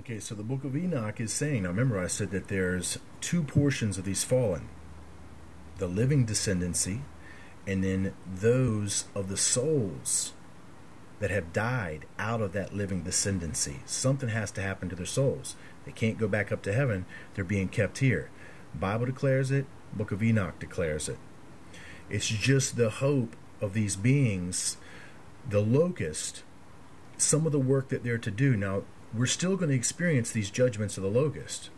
Okay, so the book of Enoch is saying, now remember I said that there's two portions of these fallen. The living descendancy, and then those of the souls that have died out of that living descendancy. Something has to happen to their souls. They can't go back up to heaven. They're being kept here. Bible declares it. Book of Enoch declares it. It's just the hope of these beings, the locust, some of the work that they're to do. Now, we're still going to experience these judgments of the locust.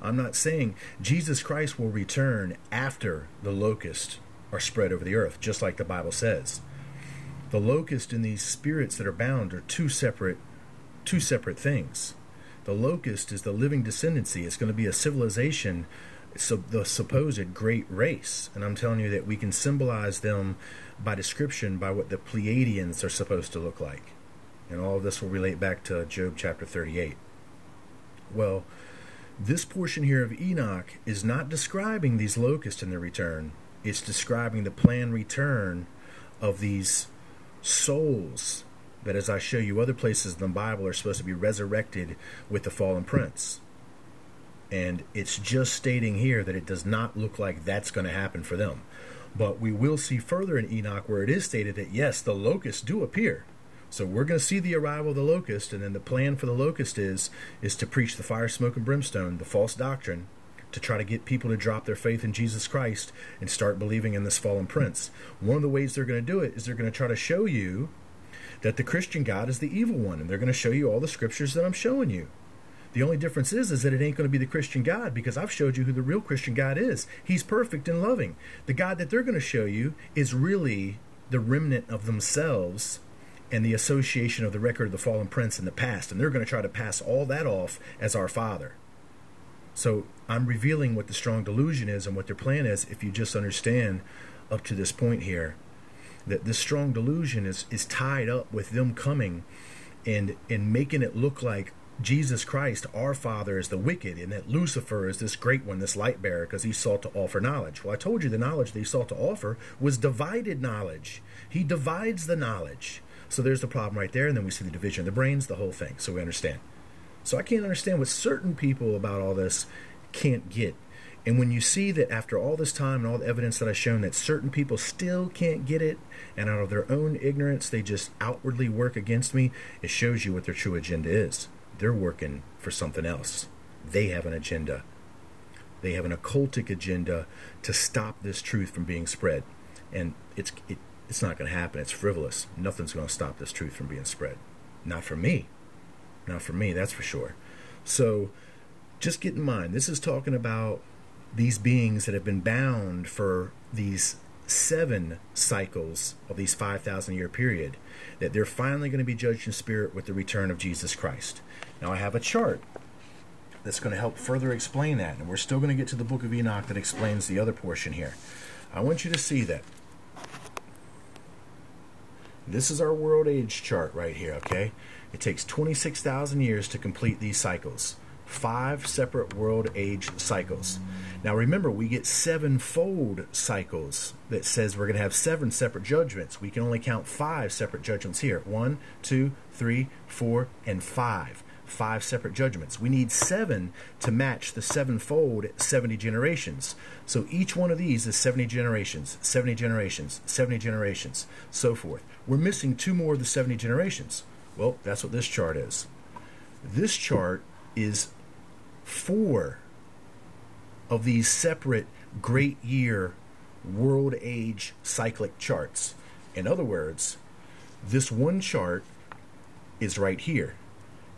I'm not saying Jesus Christ will return after the locusts are spread over the earth, just like the Bible says. The locust and these spirits that are bound are two separate things. The locust is the living descendancy. It's going to be a civilization, so the supposed great race. And I'm telling you that we can symbolize them by description by what the Pleiadians are supposed to look like. And all of this will relate back to Job chapter 38. Well, this portion here of Enoch is not describing these locusts in their return. It's describing the planned return of these souls that, as I show you other places in the Bible, are supposed to be resurrected with the fallen prince. And it's just stating here that it does not look like that's going to happen for them. But we will see further in Enoch where it is stated that, yes, the locusts do appear. So we're going to see the arrival of the locust, and then the plan for the locust is to preach the fire, smoke, and brimstone, the false doctrine, to try to get people to drop their faith in Jesus Christ and start believing in this fallen prince. One of the ways they're going to do it is they're going to try to show you that the Christian God is the evil one, and they're going to show you all the scriptures that I'm showing you. The only difference is that it ain't going to be the Christian God, because I've showed you who the real Christian God is. He's perfect and loving. The God that they're going to show you is really the remnant of themselves and the association of the record of the fallen prince in the past. And they're going to try to pass all that off as our father. So I'm revealing what the strong delusion is and what their plan is, if you just understand up to this point here, that this strong delusion is tied up with them coming and making it look like Jesus Christ, our Father, is the wicked, and that Lucifer is this great one, this light bearer, because he sought to offer knowledge. Well, I told you the knowledge that he sought to offer was divided knowledge. He divides the knowledge. So there's the problem right there, and then we see the division of the brains, the whole thing, so we understand. So I can't understand what certain people about all this can't get. And when you see that after all this time and all the evidence that I've shown that certain people still can't get it, and out of their own ignorance they just outwardly work against me, it shows you what their true agenda is. They're working for something else. They have an agenda. They have an occultic agenda to stop this truth from being spread. And it's not going to happen. It's frivolous. Nothing's going to stop this truth from being spread. Not for me. Not for me, that's for sure. So just get in mind, this is talking about these beings that have been bound for these 7 cycles of these 5,000 year period, that they're finally going to be judged in spirit with the return of Jesus Christ. Now I have a chart that's going to help further explain that, and we're still going to get to the book of Enoch that explains the other portion here. I want you to see that this is our world age chart right here, okay? It takes 26,000 years to complete these cycles. 5 separate world age cycles. Now remember, we get 7-fold cycles that says we're going to have 7 separate judgments. We can only count 5 separate judgments here. 1, 2, 3, 4, and 5. 5 separate judgments. We need 7 to match the 7-fold 70 generations. So each one of these is 70 generations, 70 generations, 70 generations, so forth. We're missing 2 more of the 70 generations. Well, that's what this chart is. This chart is 4 of these separate great year world age cyclic charts. In other words, this one chart is right here,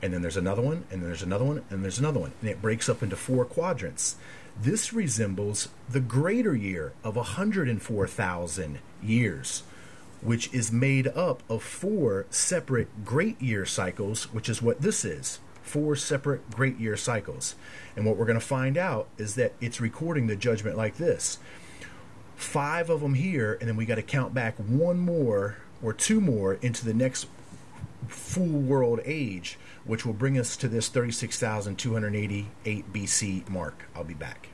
and then there's another one, and then there's another one, and there's another one, and it breaks up into 4 quadrants. This resembles the greater year of 104,000 years, which is made up of 4 separate great year cycles, which is what this is. 4 separate great year cycles. And what we're going to find out is that it's recording the judgment like this. 5 of them here, and then we got to count back 1 more or 2 more into the next full world age, which will bring us to this 36,288 BC mark. I'll be back.